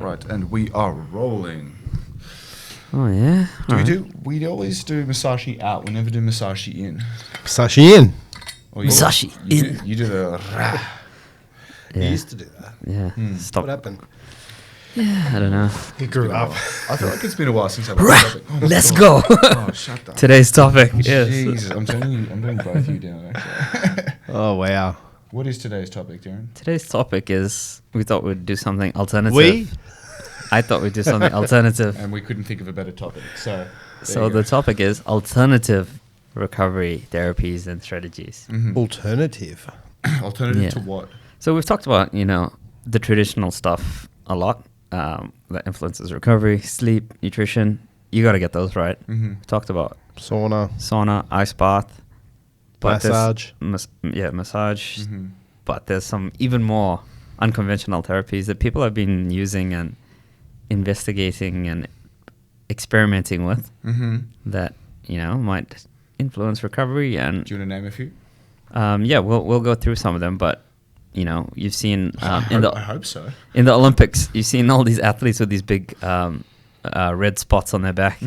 Right, and we are rolling. Oh yeah. We always do Musashi out. We never do Musashi in. Musashi in. Or Musashi in. You do the. He used to do that. Yeah. Stop. What happened? Yeah, I don't know. He grew up. I feel like it's been a while since I've had a topic. Oh, Let's God. go. Oh, shut up. Today's topic. Yes. Jesus, I'm telling you, I'm doing both of you down. Actually. Oh, wow. What is today's topic, Darren? Today's topic is we thought we'd do something alternative. I thought we'd do something alternative. And we couldn't think of a better topic. So the topic is alternative recovery therapies and strategies. Mm-hmm. Alternative. Alternative to what? So we've talked about, the traditional stuff a lot that influences recovery, sleep, nutrition. You got to get those right. Mm-hmm. We talked about Sauna, ice bath, massage. Massage. Mm-hmm. But there's some even more unconventional therapies that people have been using and investigating and experimenting with that, might influence recovery. And do you want to name a few? We'll go through some of them, but you've seen I hope so. In the Olympics, you've seen all these athletes with these big red spots on their back.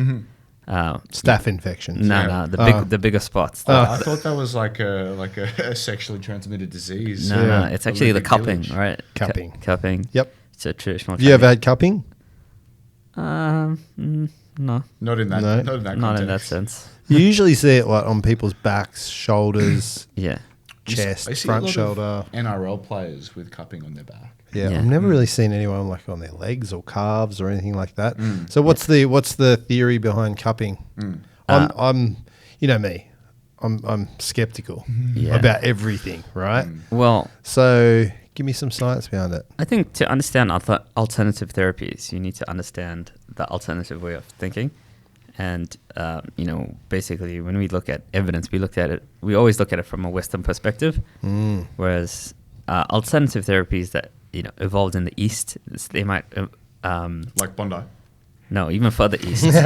Staph infections. The bigger spots. I thought that was like a sexually transmitted disease. No, it's actually the cupping, right? Cupping. Cupping. Yep. It's a traditional. Have you ever had cupping? No. Not in that. No. Not in that. Not context. in that sense. You usually see it on people's backs, shoulders, Yeah. chest, I see front a lot shoulder. of NRL players with cupping on their back. Yeah, Yeah. I've never really seen anyone like on their legs or calves or anything like that. So what's the theory behind cupping? I'm you know me, I'm skeptical Yeah. about everything, right? Well, So give me some science behind it. I think to understand alternative therapies, you need to understand the alternative way of thinking. And, basically when we look at evidence, we always look at it from a Western perspective. Whereas alternative therapies that, evolved in the East, they might... Like Bondi. No, even further east. The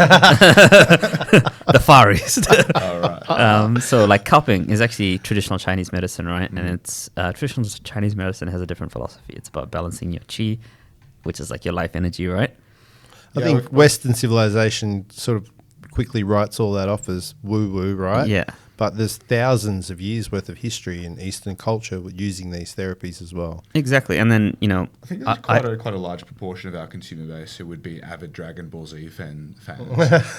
Far East. All right. So like cupping is actually traditional Chinese medicine, right? And it's traditional Chinese medicine has a different philosophy. It's about balancing your qi, which is like your life energy, right? I think Western civilization sort of quickly writes all that off as woo-woo, right? Yeah. But there's thousands of years worth of history in Eastern culture with using these therapies as well. Exactly. And then, I think there's quite a large proportion of our consumer base who would be avid Dragon Ball Z fans,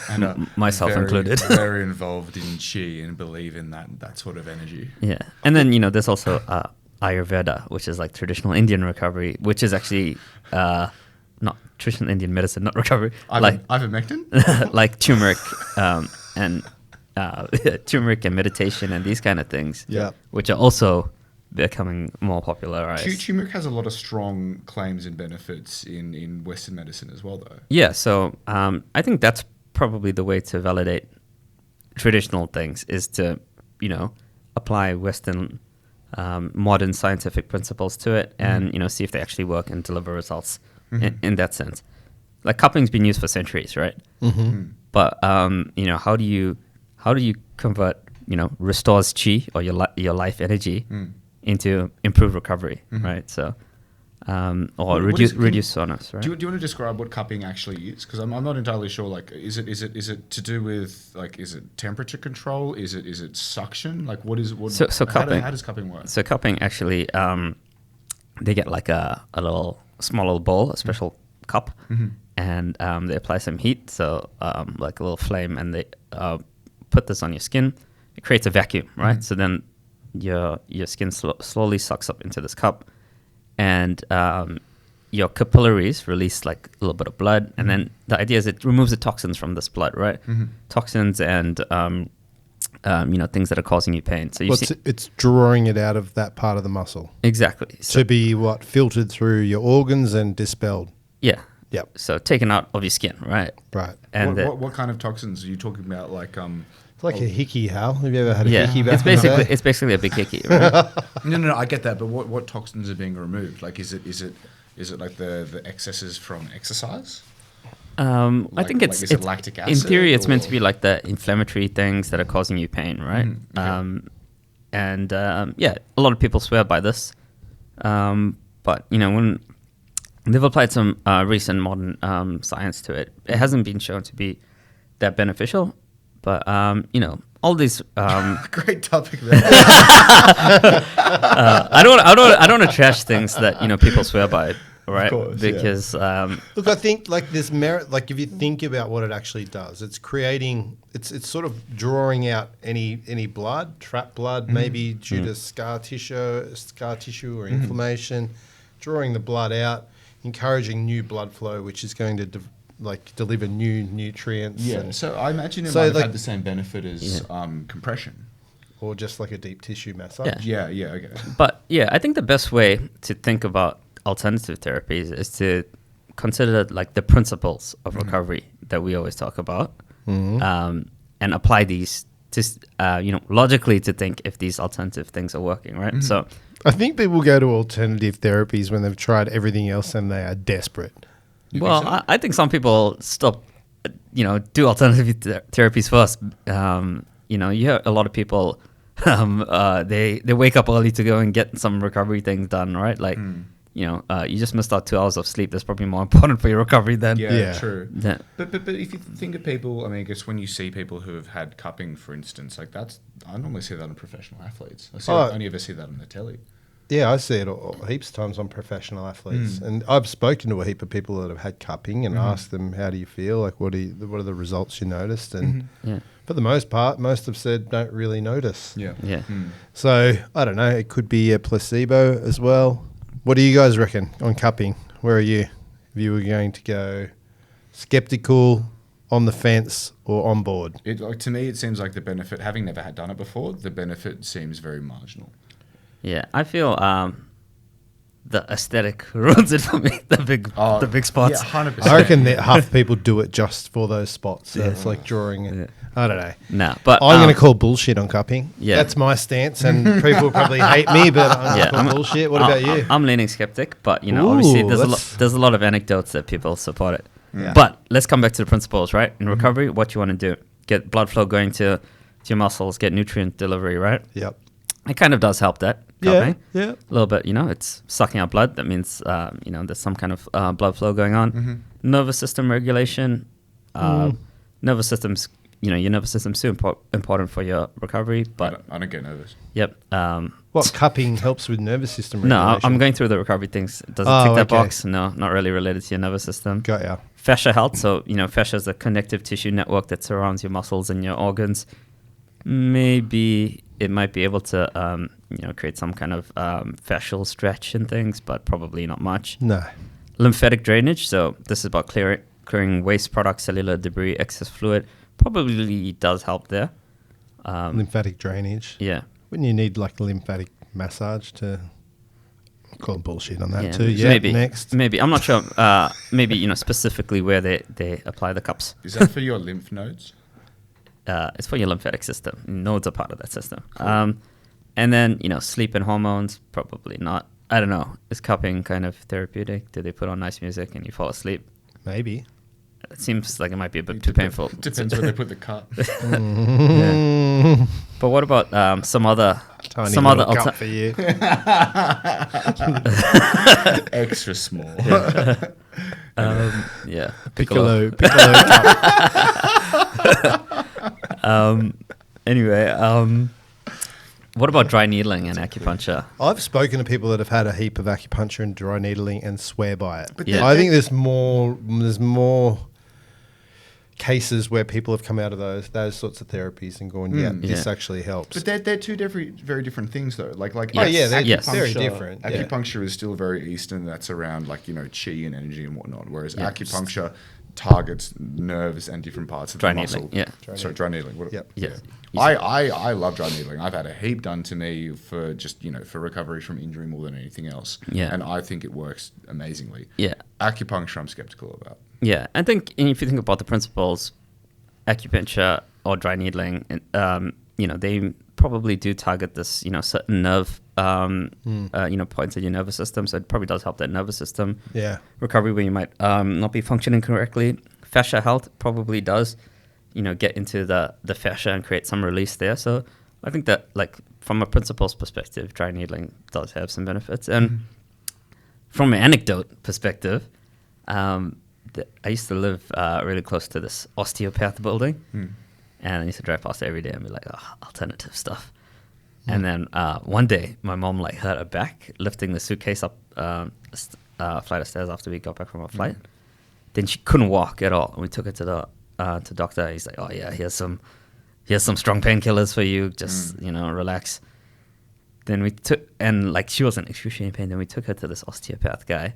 and myself included. very involved in Qi and believe in that sort of energy. Yeah. And then, there's also Ayurveda, which is like traditional Indian recovery, which is actually not traditional Indian medicine, not recovery. Ivermectin? Like turmeric and turmeric and meditation and these kind of things, which are also becoming more popularized. Turmeric has a lot of strong claims and benefits in Western medicine as well, though. Yeah, so I think that's probably the way to validate traditional things is to, apply Western modern scientific principles to it and, see if they actually work and deliver results in that sense. Like cupping's been used for centuries, right? But, how do you convert, restores qi or your life energy into improved recovery, right? So, or reduce soreness, right? Do you want to describe what cupping actually is? Because I'm not entirely sure. Like, is it to do with is it temperature control? Is it suction? Like, So cupping. How does cupping work? So cupping actually, they get like a small little bowl, a special cup, and they apply some heat, so like a little flame, and they put this on your skin. It creates a vacuum, right? So then your skin slowly sucks up into this cup, and your capillaries release like a little bit of blood, and then the idea is it removes the toxins from this blood, right? Toxins and things that are causing you pain. So it's drawing it out of that part of the muscle. Exactly. To be filtered through your organs and dispelled. Yeah. Yep. So taken out of your skin, right? Right. And what kind of toxins are you talking about? Like it's like a hickey, Hal. Have you ever had a hickey back it's basically a big hickey, right? No, I get that, but what toxins are being removed? Like, is it like the excesses from exercise? I think it's lactic acid. In theory, it's meant to be like the inflammatory things that are causing you pain, right? A lot of people swear by this, but when they've applied some recent modern science to it. It hasn't been shown to be that beneficial, but all these. Great topic there. I don't want to trash things that people swear by, right? course, because Look, I think like there's merit. Like if you think about what it actually does, it's creating. It's sort of drawing out any blood, trapped blood, maybe due to scar tissue or inflammation, drawing the blood out, encouraging new blood flow, which is going to deliver new nutrients. Yeah, so I imagine it So, might have like- had the same benefit as compression. Or just like a deep tissue massage. Yeah. Yeah, okay. But yeah, I think the best way to think about alternative therapies is to consider like the principles of recovery that we always talk about, and apply these to logically to think if these alternative things are working, right? So I think people go to alternative therapies when they've tried everything else and they are desperate. You well, think so? I think some people stop, do alternative therapies first. You hear a lot of people, they wake up early to go and get some recovery things done, right? Like, you just missed out 2 hours of sleep. That's probably more important for your recovery than. Yeah, true. Yeah. But if you think of people, I mean, I guess when you see people who have had cupping, for instance, like I normally see that in professional athletes. I only ever see that on the telly. Yeah, I see it heaps of times on professional athletes, and I've spoken to a heap of people that have had cupping and asked them, "How do you feel? Like, what are the results you noticed?" And for the most part, most have said don't really notice. Yeah. Yeah. So I don't know. It could be a placebo as well. What do you guys reckon on cupping? Where are you? If you were going to go skeptical, on the fence, or on board? To me, it seems like the benefit, having never had done it before, the benefit seems very marginal. Yeah, I feel the aesthetic ruins it for me. The big spots. Yeah, 100%. I reckon that half the people do it just for those spots. So it's like drawing it. Yeah. I don't know. No, but I'm going to call bullshit on cupping. Yeah. That's my stance, and people will probably hate me, but I'm going to call bullshit. What about you? I'm leaning skeptic, but obviously that's- there's a lot of anecdotes that people support it. Yeah. But let's come back to the principles, right? In recovery, what you want to do: get blood flow going to your muscles, get nutrient delivery, right? Yep. It kind of does help that. Yeah. Cupping. Yeah. A little bit, it's sucking out blood. That means, there's some kind of blood flow going on. Nervous system regulation. Nervous systems, your nervous system's so important for your recovery. But I don't get nervous. yep. What cupping helps with nervous system No, regulation? I'm going through the recovery things. Does it Oh, tick that okay. box? No, not really related to your nervous system. Got ya. Fascia health. So, fascia is a connective tissue network that surrounds your muscles and your organs. Maybe it might be able to, create some kind of fascial stretch and things, but probably not much. No. Lymphatic drainage. So this is about clearing waste products, cellular debris, excess fluid. Probably does help there. Lymphatic drainage. Yeah. Wouldn't you need like a lymphatic massage to... I'm calling bullshit on that Yeah, too. Yeah, maybe. next. Maybe. I'm not sure. Maybe, specifically where they apply the cups. Is that for your lymph nodes? It's for your lymphatic system. Nodes are part of that system. And then, sleep and hormones, probably not. I don't know. Is cupping kind of therapeutic? Do they put on nice music and you fall asleep? Maybe. It seems like it might be a bit too painful. Depends where they put the cup. Yeah. But what about some other... Tiny some little other cup for you. Extra small. yeah. Piccolo cup. Anyway, what about dry needling and acupuncture? I've spoken to people that have had a heap of acupuncture and dry needling and swear by it. But Yeah. I think there's more cases where people have come out of those sorts of therapies and gone, this Yeah. actually helps. But they're two very different things, though. Like Yes. Oh yeah, they're Yes. very different. Yeah. Acupuncture is still very Eastern. That's around chi and energy and whatnot. Whereas acupuncture targets nerves and different parts of Dry the muscle. needling, yeah. Sorry, dry needling. Yep. Yes. I love dry needling. I've had a heap done to me for just for recovery from injury more than anything else. Yeah. And I think it works amazingly. Yeah. Acupuncture, I'm skeptical about. Yeah. I think if you think about the principles, acupuncture or dry needling, they probably do target this, certain nerve, points in your nervous system. So it probably does help that nervous system Yeah. recovery where you might not be functioning correctly. Fascia health probably does, get into the fascia and create some release there. So I think that, like, from a principles perspective, dry needling does have some benefits. And from an anecdote perspective, I used to live really close to this osteopath building, and I used to drive past it every day and be like, oh, alternative stuff. And then one day, my mom like hurt her back lifting the suitcase up a flight of stairs after we got back from our flight. Then she couldn't walk at all. And we took her to the doctor. He's like, oh yeah, here's some strong painkillers for you. Just relax. Then we took, and like she was in excruciating pain. Then we took her to this osteopath guy.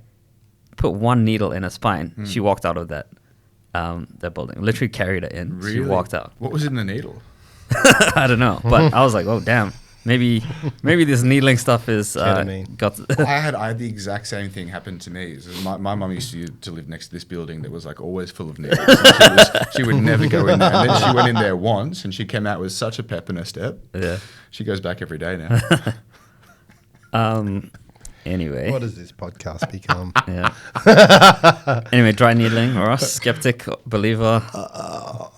Put one needle in her spine. She walked out of that building. Literally carried it in. Really? She walked out. What was in the needle? I don't know, but I was like, oh damn. Maybe this needling stuff is got. I had the exact same thing happen to me. So my mum used to live next to this building that was like always full of needles. And she would never go in there. And then she went in there once, and she came out with such a pep in her step. Yeah, she goes back every day now. Anyway, what does this podcast become? Yeah. Anyway, dry needling, Ross, skeptic, believer.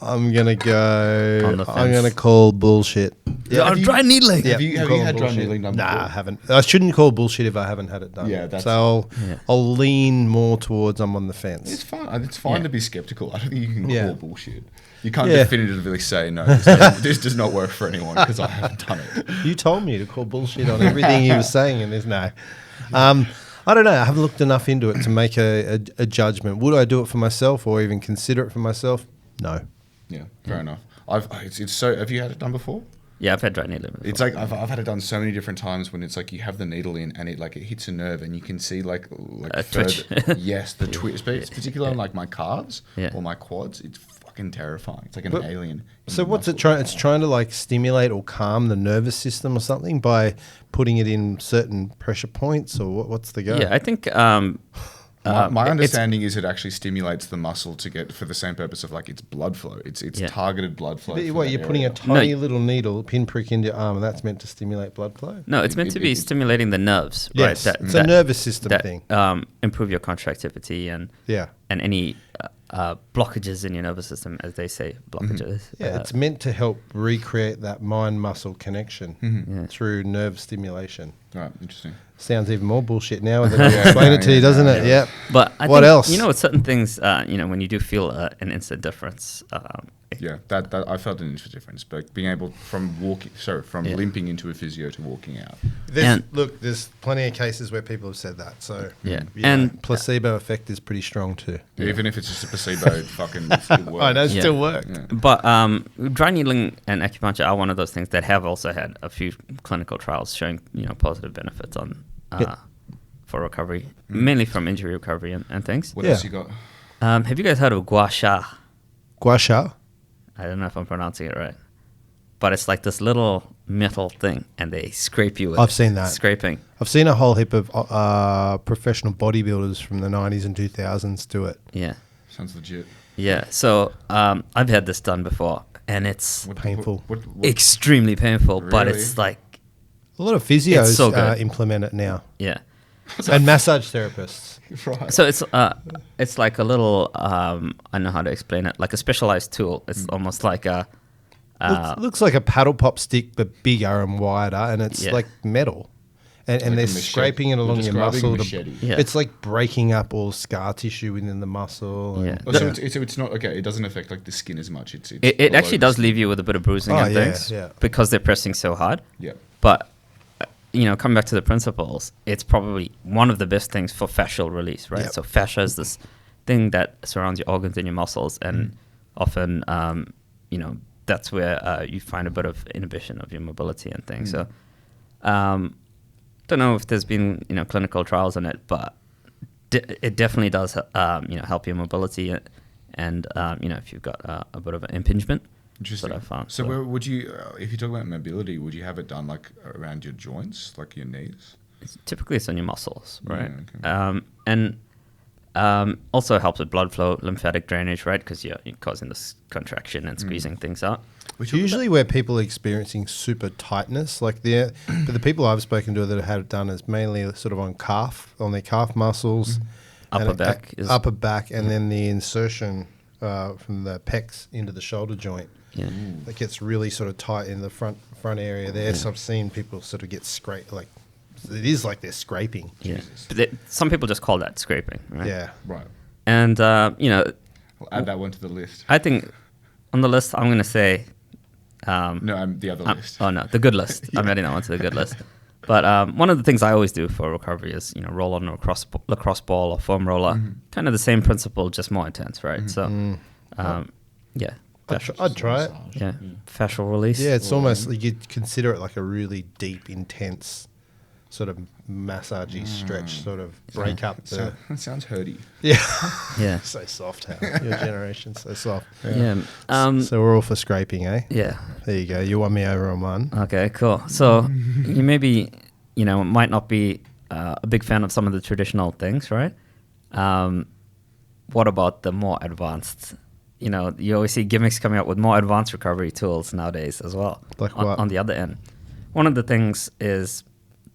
I'm gonna go. I'm gonna call bullshit. Yeah, dry needling. Yeah, have you had dry needling done before? Nah, I haven't. I shouldn't call bullshit if I haven't had it done. Yeah, so I'll lean more towards I'm on the fence. It's fine. It's fine to be skeptical. I don't think you can call bullshit. You can't Yeah. definitively say no. This does not work for anyone because I haven't done it. You told me to call bullshit on everything he was saying, and there's no. I don't know. I haven't looked enough into it to make a judgment. Would I do it for myself or even consider it for myself? No. Yeah, fair enough. It's so. Have you had it done before? Yeah, I've had dry needling before. It's like I've had it done so many different times when it's like you have the needle in and it hits a nerve and you can see like a twitch. Yes, the twitch. Particularly on like my calves or my quads. It's fucking terrifying. It's like an alien. So what's it trying? It's trying to like stimulate or calm the nervous system or something by putting it in certain pressure points, or what's the go? Yeah, I think. My understanding is it actually stimulates the muscle to get for the same purpose of like its blood flow. It's targeted blood flow. But what, you're putting a tiny little needle, pinprick into your arm, and that's meant to stimulate blood flow? No, it's meant to be stimulating the nerves. Yes, right? it's a nervous system thing. Improve your contractivity and any blockages in your nervous system, as they say, blockages. Yeah, it's meant to help recreate that mind-muscle connection through nerve stimulation. Right, interesting. Sounds even more bullshit now that I explain it to you, doesn't it? Yeah. But I what think, else? with certain things, when you do feel an instant difference. That I felt an instant difference, but being able from limping into a physio to walking out. There's plenty of cases where people have said that. So and placebo effect is pretty strong too. Even if it's just a placebo, it fucking still works. I know, it still works. Yeah. But dry needling and acupuncture are one of those things that have also had a few clinical trials showing positive benefits on for recovery, mainly from injury recovery and things. What else you got? Have you guys heard of gua sha? Gua sha? I don't know if I'm pronouncing it right, but it's like this little metal thing, and they scrape you with I've seen that. Scraping. I've seen a whole heap of professional bodybuilders from the 90s and 2000s do it. Yeah. Sounds legit. Yeah. So I've had this done before, and it's painful. What? Extremely painful, but Really? it's like... A lot of physios so good. implement it now. Yeah. And massage therapists. Right. So it's like a little I don't know how to explain it, like a specialized tool. It's almost like a looks like a paddle pop stick but bigger and wider, and it's like metal. And Like they're a machete. scraping it along You're your describing muscle. a machete. Yeah. It's like breaking up all scar tissue within the muscle. Yeah. So it's not okay. It doesn't affect like the skin as much. It It actually does leave you with a bit of bruising and things because they're pressing so hard. Yeah. But coming back to the principles, it's probably one of the best things for fascial release, right? Yep. So fascia is this thing that surrounds your organs and your muscles, and often, that's where you find a bit of inhibition of your mobility and things. So, don't know if there's been clinical trials on it, but it definitely does help your mobility, and if you've got a bit of an impingement. Interesting. That I found. So where would you, if you talk about mobility, would you have it done like around your joints, like your knees? Typically, it's on your muscles, right? Yeah, okay. And also helps with blood flow, lymphatic drainage, right? Because you're causing this contraction and squeezing things out. Usually where people are experiencing super tightness, but the people I've spoken to that have had it done is mainly sort of on their calf muscles, upper back, and then the insertion from the pecs into the shoulder joint. Yeah. It gets really sort of tight in the front area there. So I've seen people sort of get it is like they're scraping. Yeah. But some people just call that scraping, right? Yeah. Right. And, I'll add that one to the list. I think on the list, I'm going to say... No, the other list. Oh, no, the good list. I'm adding that one to the good list. But one of the things I always do for recovery is, roll on a lacrosse ball or foam roller. Kind of the same principle, just more intense, right? So, yeah. I'd try it. Yeah. Fascial release. Yeah, it's almost like you'd consider it like a really deep, intense sort of massagey stretch, sort of break up the... That sounds hurty. Yeah. Yeah. So soft, Hal. Your generation's so soft. Yeah. So we're all for scraping, eh? Yeah. There you go. You won me over on one. Okay, cool. So you maybe, might not be a big fan of some of the traditional things, right? What about the more advanced? You always see gimmicks coming up with more advanced recovery tools nowadays as well. Like what? On the other end. One of the things is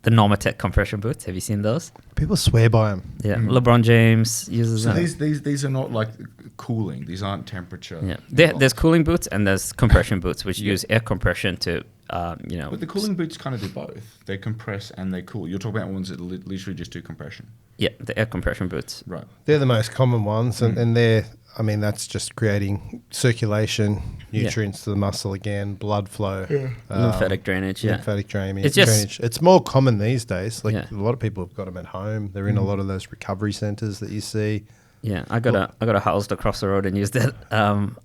the Normatec compression boots. Have you seen those? People swear by them. Yeah. LeBron James uses So them. these are not like cooling. These aren't temperature. Yeah. There's cooling boots and there's compression boots, which use air compression to, But the cooling boots kind of do both. They compress and they cool. You're talking about ones that literally just do compression. Yeah, the air compression boots. Right. They're the most common ones, and they're, that's just creating circulation, nutrients to the muscle again, blood flow. Lymphatic drainage, yeah. Lymphatic drainage. It's just- It's more common these days. Like Yeah. a lot of people have got them at home. They're in a lot of those recovery centres that you see. Yeah, I got a house across the road and used it. They have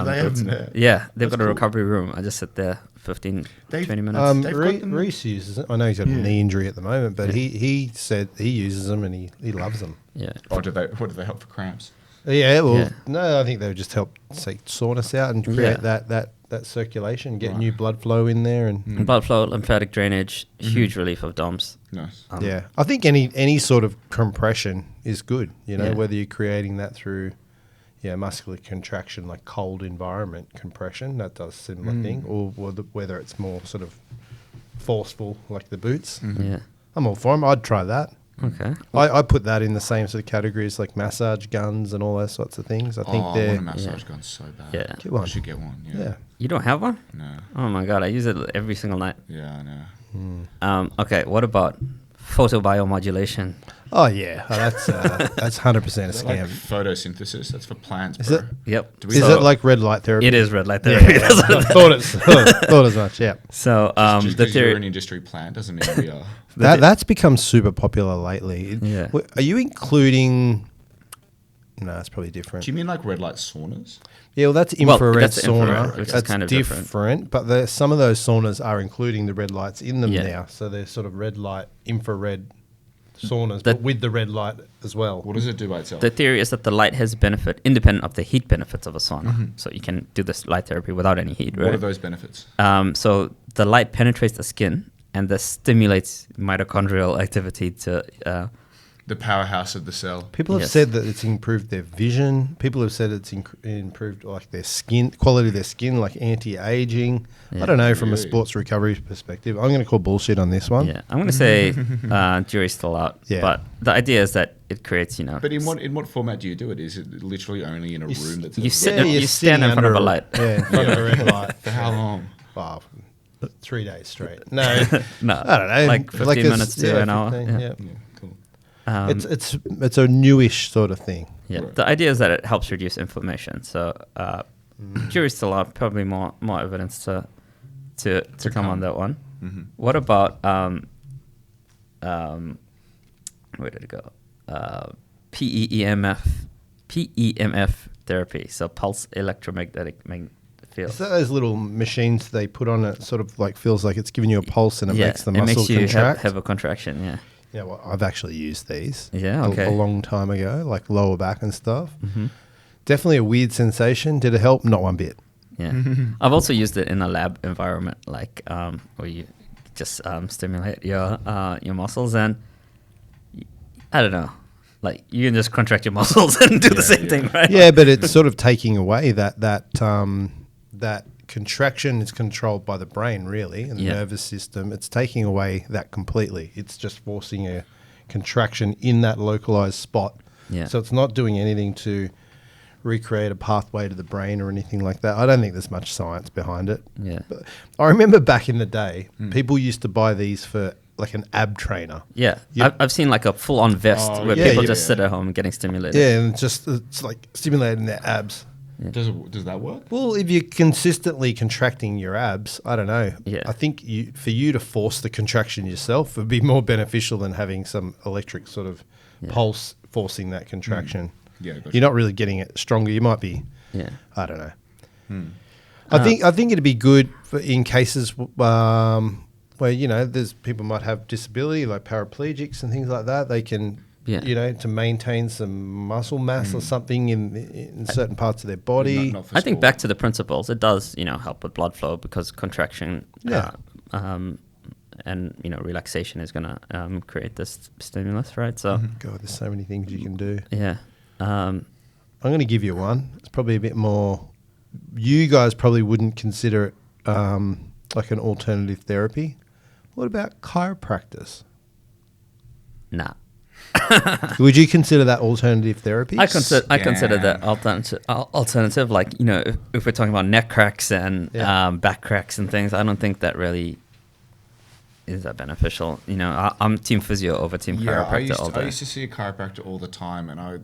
boots. them there. Yeah, they've got a cool. recovery room. I just sit there 15, They've- 20 minutes. They've got them- Reese uses it. I know he's got a knee injury at the moment, but he said he uses them and he loves them. Yeah. What do they help for cramps? Yeah, well, Yeah. no, I think they would just help soreness out and create that circulation, get new blood flow in there, and Blood flow, lymphatic drainage, huge relief of DOMS. Nice. yeah, I think any sort of compression is good. Yeah. Whether you're creating that through muscular contraction, like cold environment compression, that does similar thing, or whether it's more sort of forceful, like the boots. Yeah. I'm all for them. I'd try that. Okay. I put that in the same sort of categories like massage guns and all those sorts of things. I think I they're want a massage gun so bad. Yeah. Get one. I should get one. Yeah. yeah. You don't have one? No. Oh my god, I use it every single night. Yeah, I know. Okay, what about photobiomodulation? Oh yeah, that's 100% a Is that like scam. photosynthesis? That's for plants, Is bro. it? Yep. Do we Is know- it like red light therapy? It is red light Yeah, therapy. I thought as much. Yeah, So Just the 'cause you're theory. an industry plant doesn't mean we are. that's become super popular lately. Yeah. Are you including? No, it's probably different. Do you mean like red light saunas? Yeah, well, that's Well, infrared that's sauna. infrared, which is That's kind of different. But some of those saunas are including the red lights in them Yeah. now. So they're sort of red light, infrared saunas, That- but with the red light as well. What does it do by itself? The theory is that the light has benefit independent of the heat benefits of a sauna. So you can do this light therapy without any heat, right? What are those benefits? So the light penetrates the skin and this stimulates mitochondrial activity to The powerhouse of the cell. People have Yes. said that it's improved their vision. People have said it's improved like their skin quality of their skin, like anti-aging. Yeah. I don't know from a Really? sports recovery perspective. I'm going to call bullshit on this one. yeah. I'm gonna say jury's still out. Yeah. But the idea is that it creates, But in what format do you do it? Is it literally only in a room that's you sit- Yeah, you you're stand sitting in front of under a light. Yeah, in front of a red light. For how long? Wow, 3 days straight. No, No, I don't know. like 15 minutes to an hour. 15, Yeah. Yeah, cool. It's a newish sort of thing. Yeah, Right. the idea is that it helps reduce inflammation. So jury's still out. Probably more evidence to come on that one. What about where did it go? PEMF therapy. So pulse electromagnetic field. Is that those little machines they put on it? Sort of like feels like it's giving you a pulse and it makes the it muscle makes you contract. have a contraction. Yeah. Yeah, well, I've actually used these. Yeah, okay. A long time ago, like lower back and stuff. Definitely a weird sensation. Did it help? Not one bit. Yeah, I've also used it in a lab environment, like where you just stimulate your muscles, and I don't know, like you can just contract your muscles and do the same thing, right? Yeah, but it's sort of taking away that contraction is controlled by the brain, really, and the nervous system. It's taking away that completely. It's just forcing a contraction in that localized spot. Yeah. So it's not doing anything to recreate a pathway to the brain or anything like that. I don't think there's much science behind it. Yeah. But I remember back in the day, people used to buy these for like an ab trainer. Yeah, Yep. I've seen like a full-on vest where yeah, people yeah. just sit at home getting stimulated. Yeah, and it's like stimulating their abs. Does that work? Well, if you're consistently contracting your abs, I don't know. Yeah. I think for you to force the contraction yourself would be more beneficial than having some electric sort of pulse forcing that contraction. Yeah, gotcha. You're not really getting it stronger. You might be. Yeah. I don't know. I think it'd be good in cases where there's people might have disability like paraplegics and things like that. They can. Yeah. To maintain some muscle mass or something in certain parts of their body. Not for I think sport. back to the principles, it does, help with blood flow because contraction and, relaxation is going to create this stimulus, right? So, God, there's so many things you can do. yeah. I'm going to give you one. It's probably a bit more. You guys probably wouldn't consider it like an alternative therapy. What about chiropractors? Nah. Would you consider that alternative therapy? I consider that alternative. Like, if we're talking about neck cracks and back cracks and things, I don't think that really is that beneficial. I'm team physio over team chiropractor all day. I used to see a chiropractor all the time, and I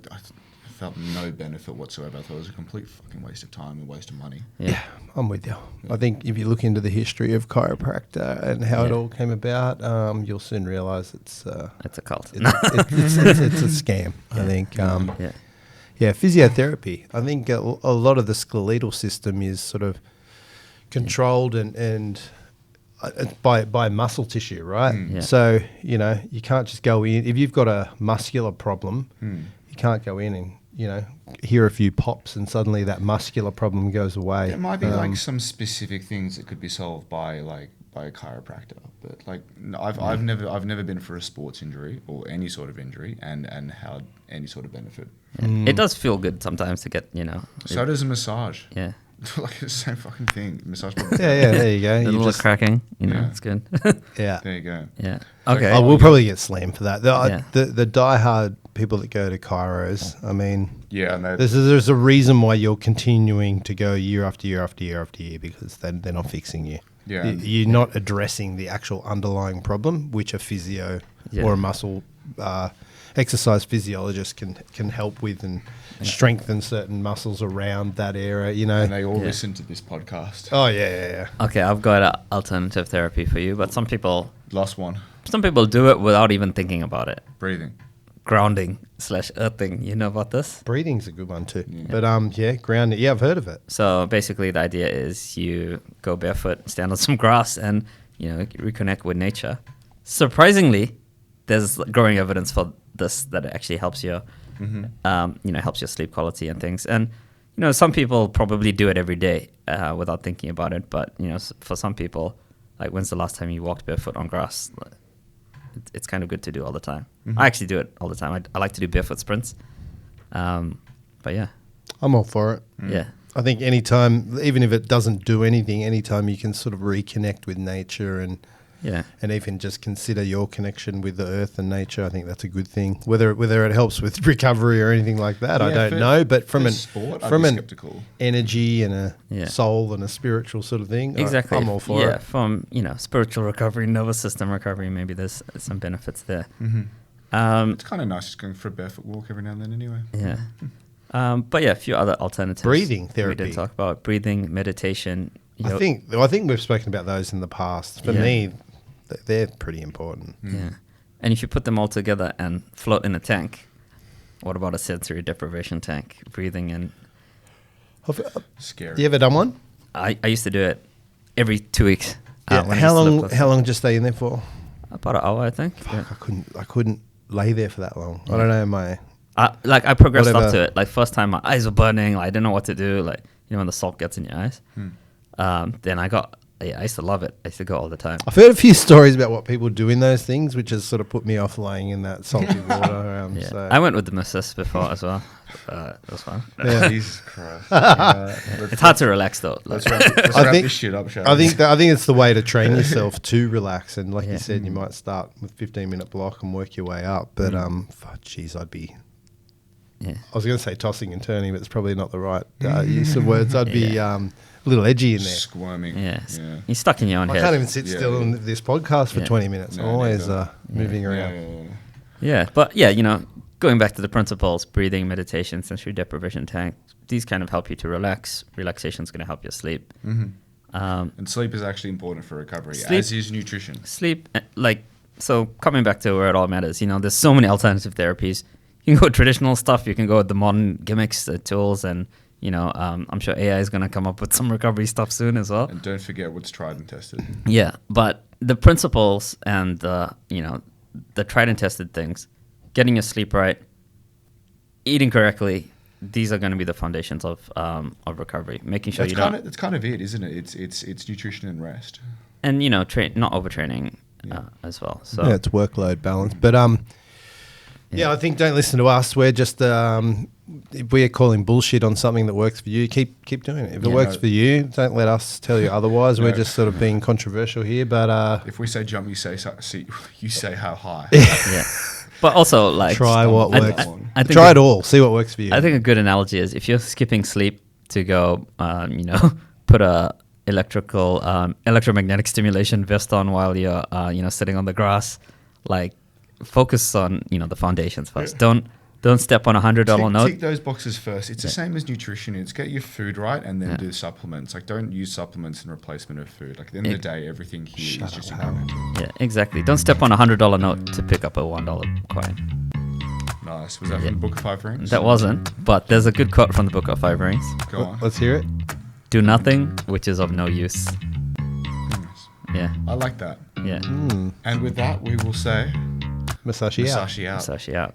felt no benefit whatsoever. I thought it was a complete fucking waste of time and waste of money. Yeah, I'm with you. I think if you look into the history of chiropractor and how it all came about, you'll soon realise it's a cult. it's a scam. I think. Yeah, physiotherapy. I think a lot of the skeletal system is sort of controlled and by muscle tissue, right? Yeah. So you can't just go in if you've got a muscular problem. You can't go in and hear a few pops and suddenly that muscular problem goes away. There might be like some specific things that could be solved by a chiropractor, but I've never been for a sports injury or any sort of injury and had any sort of benefit. It does feel good sometimes to get, So does a massage. Yeah. Like the same fucking thing. Massage. Yeah, there you go. A You little just- cracking, Yeah. it's good. yeah. There you go. Yeah. Like, Okay. I will probably get slammed for that. Yeah. The diehard people that go to chiros, I mean, Yeah, and there's a reason why you're continuing to go year after year after year after year because they're not fixing you. Yeah. You're not addressing the actual underlying problem, which a physio or a muscle exercise physiologist can help with and strengthen certain muscles around that area, and they all listen to this podcast. Oh, yeah. Okay, I've got an alternative therapy for you, but some people Last one. do it without even thinking about it. Breathing. Grounding / earthing. You know about this? Breathing's a good one too. Yeah. But grounding. Yeah, I've heard of it. So basically, the idea is you go barefoot, stand on some grass, and reconnect with nature. Surprisingly, there's growing evidence for this that it actually helps your, helps your sleep quality and things. And some people probably do it every day without thinking about it. But for some people, like when's the last time you walked barefoot on grass? It's kind of good to do all the time. I actually do it all the time. I like to do barefoot sprints. But yeah. I'm all for it. Yeah. I think anytime, even if it doesn't do anything, anytime you can sort of reconnect with nature and even just consider your connection with the earth and nature, I think that's a good thing. Whether it helps with recovery or anything like that, I don't know. But from an skeptical. Energy and a soul and a spiritual sort of thing, Exactly. I'm all for it. Yeah, from spiritual recovery, nervous system recovery, maybe there's some benefits there. It's kind of nice just going for a barefoot walk every now and then anyway. Yeah. But yeah, a few other alternatives. Breathing therapy. We did talk about breathing, meditation. I think we've spoken about those in the past. For me, they're pretty important. Yeah. And if you put them all together and float in a tank, what about a sensory deprivation tank? Breathing in. Scary. You ever done one? I used to do it every 2 weeks. Yeah. How long did you stay in there for? About an hour, I think. Yeah. I couldn't lay there for that long. I don't know I progressed Whatever. up to it. Like first time my eyes were burning. Like, I didn't know what to do. Like, when the salt gets in your eyes. Then I used to love it. I used to go all the time. I've heard a few stories about what people do in those things, which has sort of put me off laying in that salty water. Yeah. I went with the missus before as well. It was fun. Yeah. Jesus Christ. It's hard to relax though. Let's wrap this shit up, shall I we? think it's the way to train yourself to relax. And like you said, you might start with 15-minute block and work your way up. But, geez, I'd be Yeah. I was going to say tossing and turning, but it's probably not the right use of words. I'd be a little edgy in there. Squirming. Yes. Yeah. You're stuck in your own I head. can't even sit Yeah, still yeah. on this podcast for Yeah. 20 minutes. I'm No, always neither. moving Yeah, around. yeah, yeah. Yeah, but yeah, you know, going back to the principles, breathing, meditation, sensory deprivation tank, these kind of help you to relax. Relaxation is going to help you sleep. And sleep is actually important for recovery, Sleep- as is nutrition. Sleep, so coming back to where it all matters, you know, there's so many alternative therapies. You can go traditional stuff, you can go with the modern gimmicks, the tools, and, you know, I'm sure AI is going to come up with some recovery stuff soon as well. And don't forget what's tried and tested. Yeah, but the principles and the, you know, the tried and tested things, getting your sleep right, eating correctly, these are going to be the foundations of recovery. Making sure That's kind of it, isn't it? It's nutrition and rest. and you know, not overtraining as well. So Yeah, it's workload balance. But yeah, I think don't listen to us. We're just if we're calling bullshit on something that works for you, keep doing it. If it Yeah. works for you, don't let us tell you otherwise. No. We're just sort of being controversial here. But If we say jump, you say how high. yeah, but also like try what I- works. I think Try it all. See what works for you. I think a good analogy is if you're skipping sleep to go, you know, put a electromagnetic stimulation vest on while you're, you know, sitting on the grass, like focus on, you know, the foundations first. Don't step on $100 note. Tick those boxes first. It's the same as nutrition. It's get your food right and then do supplements. Like, don't use supplements in replacement of food. Like, at the end of the day, everything here is just incremental. Yeah, exactly. Don't step on $100 note to pick up a $1 coin. Nice. Was that from the Book of Five Rings? That wasn't, but there's a good quote from the Book of Five Rings. Go on. Let's hear it. Do nothing which is of no use. Nice. Yeah, I like that. yeah. And with that, we will say Musashi out. Musashi out. Musashi out.